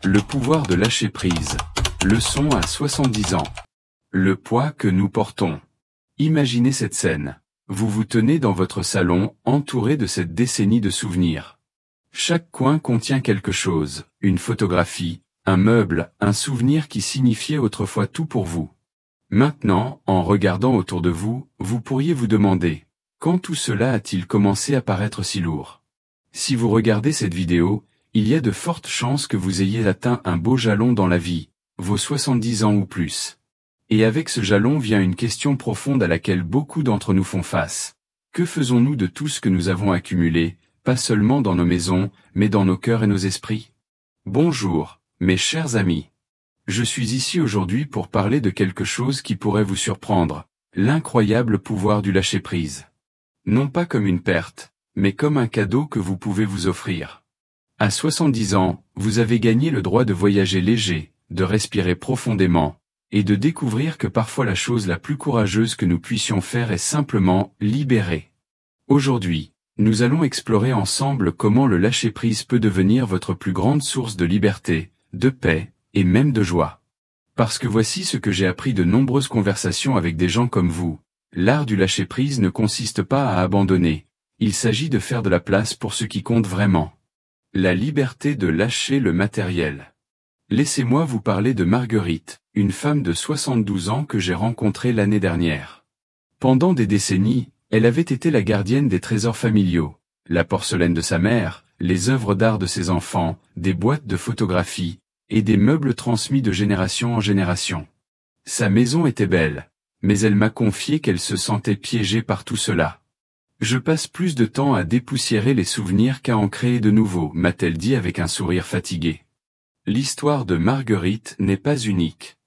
Le pouvoir de lâcher prise. Leçon à 70 ans. Le poids que nous portons. Imaginez cette scène. Vous vous tenez dans votre salon, entouré de cette décennie de souvenirs. Chaque coin contient quelque chose, une photographie, un meuble, un souvenir qui signifiait autrefois tout pour vous. Maintenant, en regardant autour de vous, vous pourriez vous demander, quand tout cela a-t-il commencé à paraître si lourd? Si vous regardez cette vidéo, il y a de fortes chances que vous ayez atteint un beau jalon dans la vie, vos 70 ans ou plus. Et avec ce jalon vient une question profonde à laquelle beaucoup d'entre nous font face. Que faisons-nous de tout ce que nous avons accumulé, pas seulement dans nos maisons, mais dans nos cœurs et nos esprits? Bonjour, mes chers amis. Je suis ici aujourd'hui pour parler de quelque chose qui pourrait vous surprendre, l'incroyable pouvoir du lâcher-prise. Non pas comme une perte, mais comme un cadeau que vous pouvez vous offrir. À 70 ans, vous avez gagné le droit de voyager léger, de respirer profondément, et de découvrir que parfois la chose la plus courageuse que nous puissions faire est simplement libérer. Aujourd'hui, nous allons explorer ensemble comment le lâcher-prise peut devenir votre plus grande source de liberté, de paix, et même de joie. Parce que voici ce que j'ai appris de nombreuses conversations avec des gens comme vous. L'art du lâcher-prise ne consiste pas à abandonner, il s'agit de faire de la place pour ce qui compte vraiment. La liberté de lâcher le matériel. Laissez-moi vous parler de Marguerite, une femme de 72 ans que j'ai rencontrée l'année dernière. Pendant des décennies, elle avait été la gardienne des trésors familiaux, la porcelaine de sa mère, les œuvres d'art de ses enfants, des boîtes de photographies, et des meubles transmis de génération en génération. Sa maison était belle, mais elle m'a confié qu'elle se sentait piégée par tout cela. Je passe plus de temps à dépoussiérer les souvenirs qu'à en créer de nouveaux, m'a-t-elle dit avec un sourire fatigué. L'histoire de Marguerite n'est pas unique.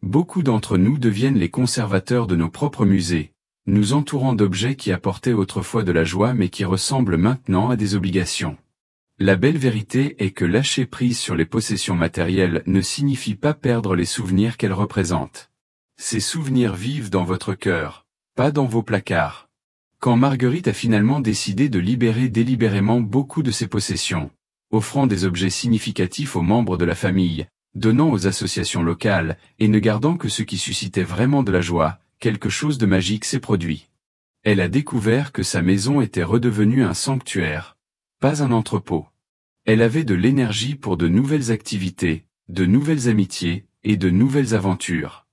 Beaucoup d'entre nous deviennent les conservateurs de nos propres musées, nous entourant d'objets qui apportaient autrefois de la joie mais qui ressemblent maintenant à des obligations. La belle vérité est que lâcher prise sur les possessions matérielles ne signifie pas perdre les souvenirs qu'elles représentent. Ces souvenirs vivent dans votre cœur, pas dans vos placards. Quand Marguerite a finalement décidé de libérer délibérément beaucoup de ses possessions, offrant des objets significatifs aux membres de la famille, donnant aux associations locales, et ne gardant que ce qui suscitait vraiment de la joie, quelque chose de magique s'est produit. Elle a découvert que sa maison était redevenue un sanctuaire, pas un entrepôt. Elle avait de l'énergie pour de nouvelles activités, de nouvelles amitiés, et de nouvelles aventures.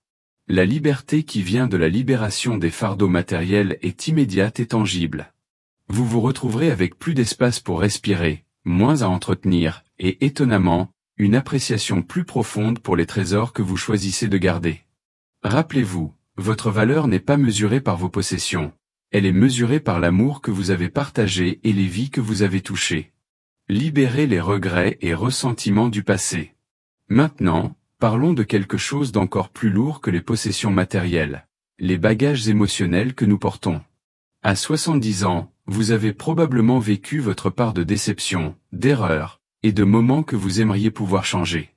La liberté qui vient de la libération des fardeaux matériels est immédiate et tangible. Vous vous retrouverez avec plus d'espace pour respirer, moins à entretenir, et étonnamment, une appréciation plus profonde pour les trésors que vous choisissez de garder. Rappelez-vous, votre valeur n'est pas mesurée par vos possessions, elle est mesurée par l'amour que vous avez partagé et les vies que vous avez touchées. Libérez les regrets et ressentiments du passé. Maintenant, parlons de quelque chose d'encore plus lourd que les possessions matérielles, les bagages émotionnels que nous portons. À 70 ans, vous avez probablement vécu votre part de déception, d'erreurs, et de moments que vous aimeriez pouvoir changer.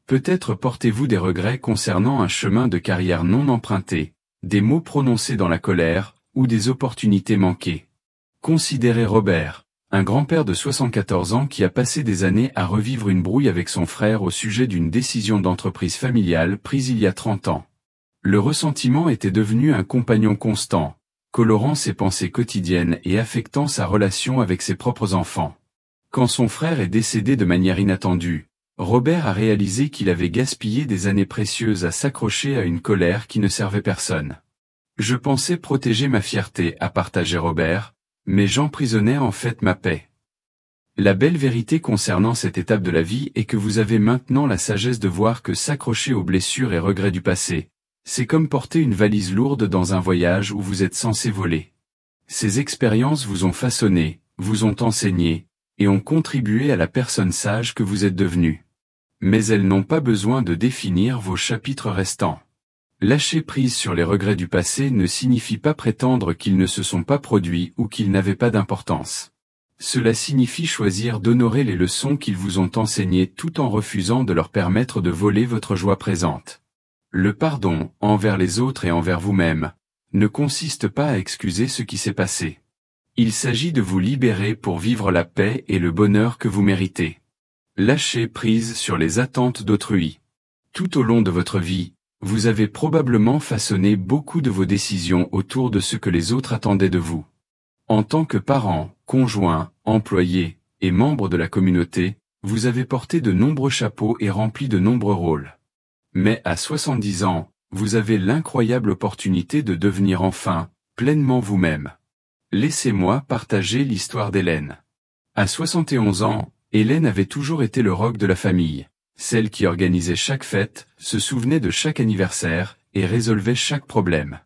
Peut-être portez-vous des regrets concernant un chemin de carrière non emprunté, des mots prononcés dans la colère, ou des opportunités manquées. Considérez Robert, un grand-père de 74 ans qui a passé des années à revivre une brouille avec son frère au sujet d'une décision d'entreprise familiale prise il y a 30 ans. Le ressentiment était devenu un compagnon constant, colorant ses pensées quotidiennes et affectant sa relation avec ses propres enfants. Quand son frère est décédé de manière inattendue, Robert a réalisé qu'il avait gaspillé des années précieuses à s'accrocher à une colère qui ne servait personne. Je pensais protéger ma fierté, a partagé Robert, mais j'emprisonnais en fait ma paix. La belle vérité concernant cette étape de la vie est que vous avez maintenant la sagesse de voir que s'accrocher aux blessures et regrets du passé, c'est comme porter une valise lourde dans un voyage où vous êtes censé voler. Ces expériences vous ont façonné, vous ont enseigné, et ont contribué à la personne sage que vous êtes devenue. Mais elles n'ont pas besoin de définir vos chapitres restants. Lâcher prise sur les regrets du passé ne signifie pas prétendre qu'ils ne se sont pas produits ou qu'ils n'avaient pas d'importance. Cela signifie choisir d'honorer les leçons qu'ils vous ont enseignées tout en refusant de leur permettre de voler votre joie présente. Le pardon, envers les autres et envers vous-même, ne consiste pas à excuser ce qui s'est passé. Il s'agit de vous libérer pour vivre la paix et le bonheur que vous méritez. Lâchez prise sur les attentes d'autrui. Tout au long de votre vie, vous avez probablement façonné beaucoup de vos décisions autour de ce que les autres attendaient de vous. En tant que parent, conjoint, employé et membre de la communauté, vous avez porté de nombreux chapeaux et rempli de nombreux rôles. Mais à 70 ans, vous avez l'incroyable opportunité de devenir enfin, pleinement vous-même. Laissez-moi partager l'histoire d'Hélène. À 71 ans, Hélène avait toujours été le rock de la famille, celle qui organisait chaque fête, se souvenait de chaque anniversaire, et résolvait chaque problème.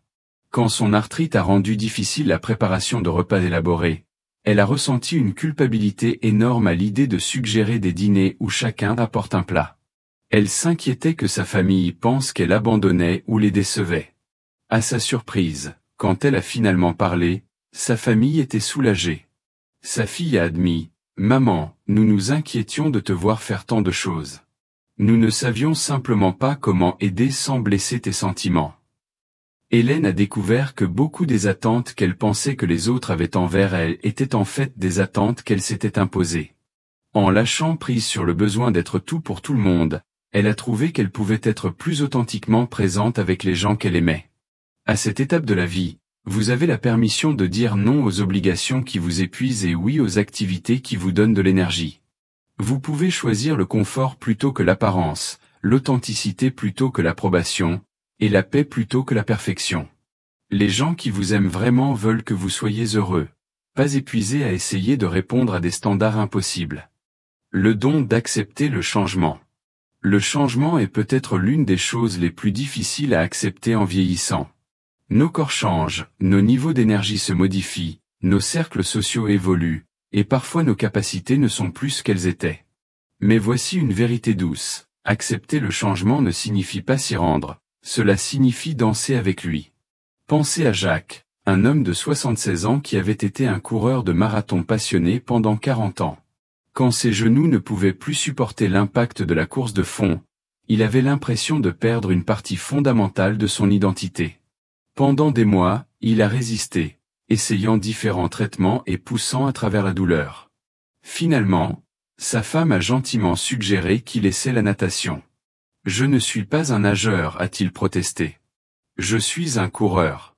Quand son arthrite a rendu difficile la préparation de repas élaborés, elle a ressenti une culpabilité énorme à l'idée de suggérer des dîners où chacun apporte un plat. Elle s'inquiétait que sa famille pense qu'elle abandonnait ou les décevait. À sa surprise, quand elle a finalement parlé, sa famille était soulagée. Sa fille a admis, « Maman, nous nous inquiétions de te voir faire tant de choses. Nous ne savions simplement pas comment aider sans blesser tes sentiments. » Hélène a découvert que beaucoup des attentes qu'elle pensait que les autres avaient envers elle étaient en fait des attentes qu'elle s'était imposées. En lâchant prise sur le besoin d'être tout pour tout le monde, elle a trouvé qu'elle pouvait être plus authentiquement présente avec les gens qu'elle aimait. À cette étape de la vie, vous avez la permission de dire non aux obligations qui vous épuisent et oui aux activités qui vous donnent de l'énergie. Vous pouvez choisir le confort plutôt que l'apparence, l'authenticité plutôt que l'approbation, et la paix plutôt que la perfection. Les gens qui vous aiment vraiment veulent que vous soyez heureux, pas épuisés à essayer de répondre à des standards impossibles. Le don d'accepter le changement. Le changement est peut-être l'une des choses les plus difficiles à accepter en vieillissant. Nos corps changent, nos niveaux d'énergie se modifient, nos cercles sociaux évoluent, et parfois nos capacités ne sont plus ce qu'elles étaient. Mais voici une vérité douce, accepter le changement ne signifie pas s'y rendre, cela signifie danser avec lui. Pensez à Jacques, un homme de 76 ans qui avait été un coureur de marathon passionné pendant 40 ans. Quand ses genoux ne pouvaient plus supporter l'impact de la course de fond, il avait l'impression de perdre une partie fondamentale de son identité. Pendant des mois, il a résisté, essayant différents traitements et poussant à travers la douleur. Finalement, sa femme a gentiment suggéré qu'il essaie la natation. « Je ne suis pas un nageur », a-t-il protesté. « Je suis un coureur. »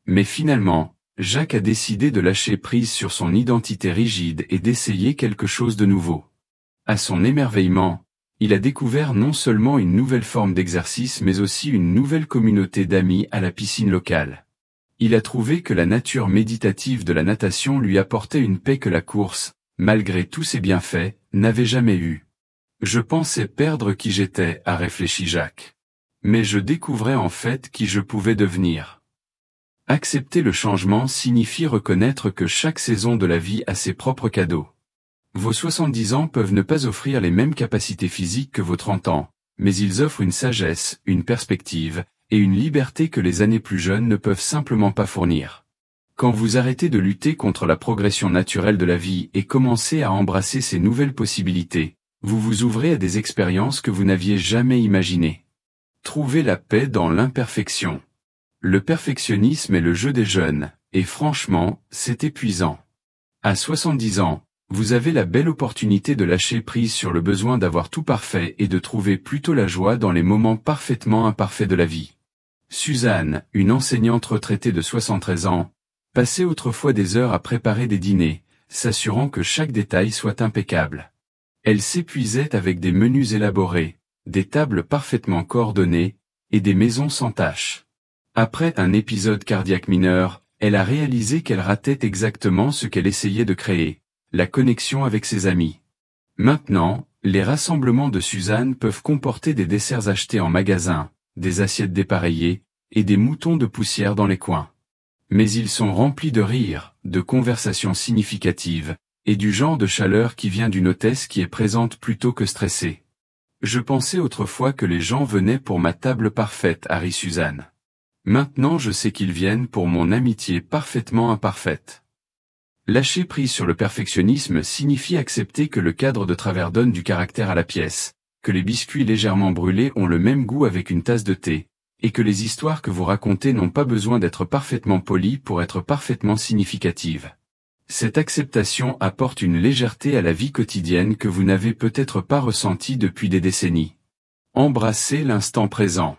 Mais finalement, Jacques a décidé de lâcher prise sur son identité rigide et d'essayer quelque chose de nouveau. À son émerveillement, il a découvert non seulement une nouvelle forme d'exercice mais aussi une nouvelle communauté d'amis à la piscine locale. Il a trouvé que la nature méditative de la natation lui apportait une paix que la course, malgré tous ses bienfaits, n'avait jamais eue. « Je pensais perdre qui j'étais », a réfléchi Jacques. Mais je découvrais en fait qui je pouvais devenir. Accepter le changement signifie reconnaître que chaque saison de la vie a ses propres cadeaux. Vos 70 ans peuvent ne pas offrir les mêmes capacités physiques que vos 30 ans, mais ils offrent une sagesse, une perspective, et une liberté que les années plus jeunes ne peuvent simplement pas fournir. Quand vous arrêtez de lutter contre la progression naturelle de la vie et commencez à embrasser ces nouvelles possibilités, vous vous ouvrez à des expériences que vous n'aviez jamais imaginées. Trouvez la paix dans l'imperfection. Le perfectionnisme est le jeu des jeunes, et franchement, c'est épuisant. À 70 ans, vous avez la belle opportunité de lâcher prise sur le besoin d'avoir tout parfait et de trouver plutôt la joie dans les moments parfaitement imparfaits de la vie. Suzanne, une enseignante retraitée de 73 ans, passait autrefois des heures à préparer des dîners, s'assurant que chaque détail soit impeccable. Elle s'épuisait avec des menus élaborés, des tables parfaitement coordonnées, et des maisons sans taches. Après un épisode cardiaque mineur, elle a réalisé qu'elle ratait exactement ce qu'elle essayait de créer, la connexion avec ses amis. Maintenant, les rassemblements de Suzanne peuvent comporter des desserts achetés en magasin, des assiettes dépareillées, et des moutons de poussière dans les coins. Mais ils sont remplis de rires, de conversations significatives, et du genre de chaleur qui vient d'une hôtesse qui est présente plutôt que stressée. Je pensais autrefois que les gens venaient pour ma table parfaite, a ri Suzanne. Maintenant je sais qu'ils viennent pour mon amitié parfaitement imparfaite. Lâcher prise sur le perfectionnisme signifie accepter que le cadre de travers donne du caractère à la pièce, que les biscuits légèrement brûlés ont le même goût avec une tasse de thé, et que les histoires que vous racontez n'ont pas besoin d'être parfaitement polies pour être parfaitement significatives. Cette acceptation apporte une légèreté à la vie quotidienne que vous n'avez peut-être pas ressentie depuis des décennies. Embrassez l'instant présent.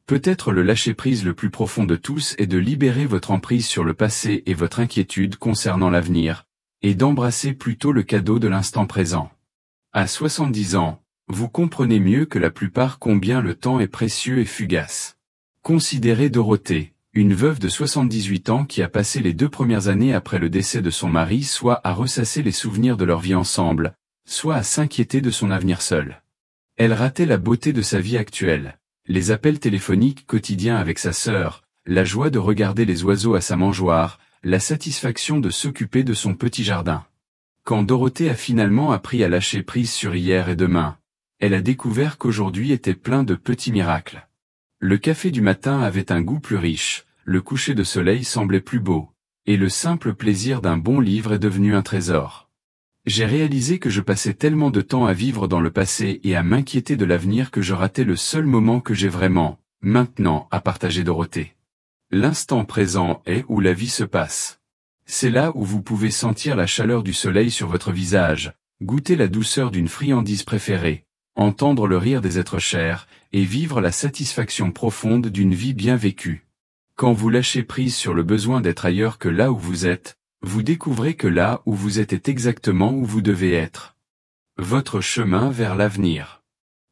Peut-être le lâcher-prise le plus profond de tous est de libérer votre emprise sur le passé et votre inquiétude concernant l'avenir, et d'embrasser plutôt le cadeau de l'instant présent. À 70 ans, vous comprenez mieux que la plupart combien le temps est précieux et fugace. Considérez Dorothée, une veuve de 78 ans qui a passé les 2 premières années après le décès de son mari soit à ressasser les souvenirs de leur vie ensemble, soit à s'inquiéter de son avenir seul. Elle ratait la beauté de sa vie actuelle, les appels téléphoniques quotidiens avec sa sœur, la joie de regarder les oiseaux à sa mangeoire, la satisfaction de s'occuper de son petit jardin. Quand Dorothée a finalement appris à lâcher prise sur hier et demain, elle a découvert qu'aujourd'hui était plein de petits miracles. Le café du matin avait un goût plus riche, le coucher de soleil semblait plus beau, et le simple plaisir d'un bon livre est devenu un trésor. J'ai réalisé que je passais tellement de temps à vivre dans le passé et à m'inquiéter de l'avenir que je ratais le seul moment que j'ai vraiment, maintenant, à partager Dorothée. L'instant présent est où la vie se passe. C'est là où vous pouvez sentir la chaleur du soleil sur votre visage, goûter la douceur d'une friandise préférée, entendre le rire des êtres chers, et vivre la satisfaction profonde d'une vie bien vécue. Quand vous lâchez prise sur le besoin d'être ailleurs que là où vous êtes, vous découvrez que là où vous êtes est exactement où vous devez être. Votre chemin vers l'avenir.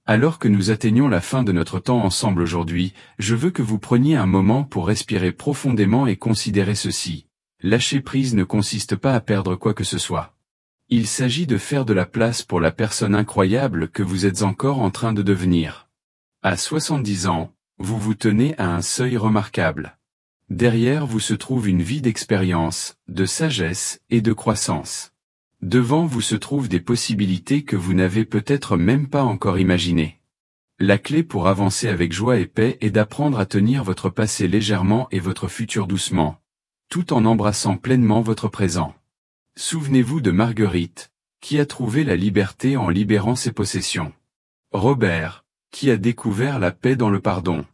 Alors que nous atteignons la fin de notre temps ensemble aujourd'hui, je veux que vous preniez un moment pour respirer profondément et considérer ceci. Lâcher prise ne consiste pas à perdre quoi que ce soit. Il s'agit de faire de la place pour la personne incroyable que vous êtes encore en train de devenir. À 70 ans, vous vous tenez à un seuil remarquable. Derrière vous se trouve une vie d'expérience, de sagesse et de croissance. Devant vous se trouvent des possibilités que vous n'avez peut-être même pas encore imaginées. La clé pour avancer avec joie et paix est d'apprendre à tenir votre passé légèrement et votre futur doucement, tout en embrassant pleinement votre présent. Souvenez-vous de Marguerite, qui a trouvé la liberté en libérant ses possessions. Robert, qui a découvert la paix dans le pardon.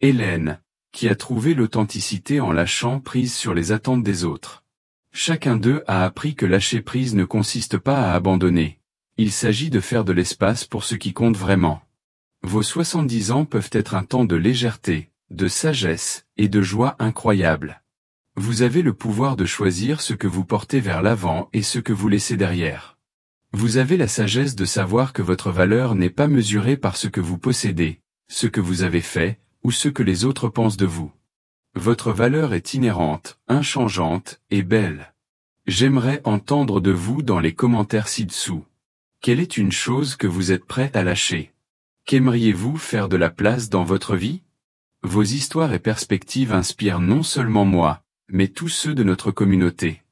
Hélène, qui a trouvé l'authenticité en lâchant prise sur les attentes des autres. Chacun d'eux a appris que lâcher prise ne consiste pas à abandonner. Il s'agit de faire de l'espace pour ce qui compte vraiment. Vos 70 ans peuvent être un temps de légèreté, de sagesse et de joie incroyable. Vous avez le pouvoir de choisir ce que vous portez vers l'avant et ce que vous laissez derrière. Vous avez la sagesse de savoir que votre valeur n'est pas mesurée par ce que vous possédez, ce que vous avez fait, ou ce que les autres pensent de vous. Votre valeur est inhérente, inchangeante et belle. J'aimerais entendre de vous dans les commentaires ci-dessous. Quelle est une chose que vous êtes prêt à lâcher? Qu'aimeriez-vous faire de la place dans votre vie? Vos histoires et perspectives inspirent non seulement moi, mais tous ceux de notre communauté.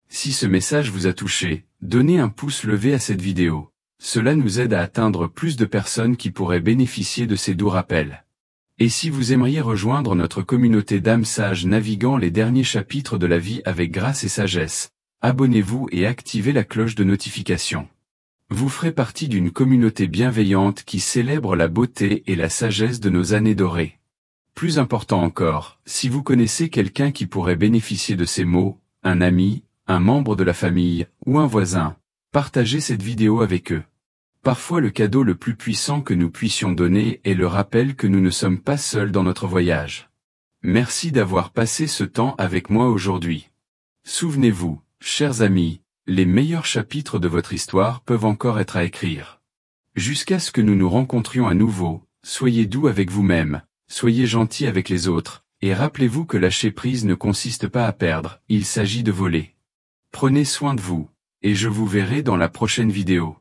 Si ce message vous a touché, donnez un pouce levé à cette vidéo. Cela nous aide à atteindre plus de personnes qui pourraient bénéficier de ces doux rappels. Et si vous aimeriez rejoindre notre communauté d'âmes sages naviguant les derniers chapitres de la vie avec grâce et sagesse, abonnez-vous et activez la cloche de notification. Vous ferez partie d'une communauté bienveillante qui célèbre la beauté et la sagesse de nos années dorées. Plus important encore, si vous connaissez quelqu'un qui pourrait bénéficier de ces mots, un ami, un membre de la famille, ou un voisin, partagez cette vidéo avec eux. Parfois le cadeau le plus puissant que nous puissions donner est le rappel que nous ne sommes pas seuls dans notre voyage. Merci d'avoir passé ce temps avec moi aujourd'hui. Souvenez-vous, chers amis, les meilleurs chapitres de votre histoire peuvent encore être à écrire. Jusqu'à ce que nous nous rencontrions à nouveau, soyez doux avec vous-même, soyez gentils avec les autres, et rappelez-vous que lâcher prise ne consiste pas à perdre, il s'agit de voler. Prenez soin de vous, et je vous verrai dans la prochaine vidéo.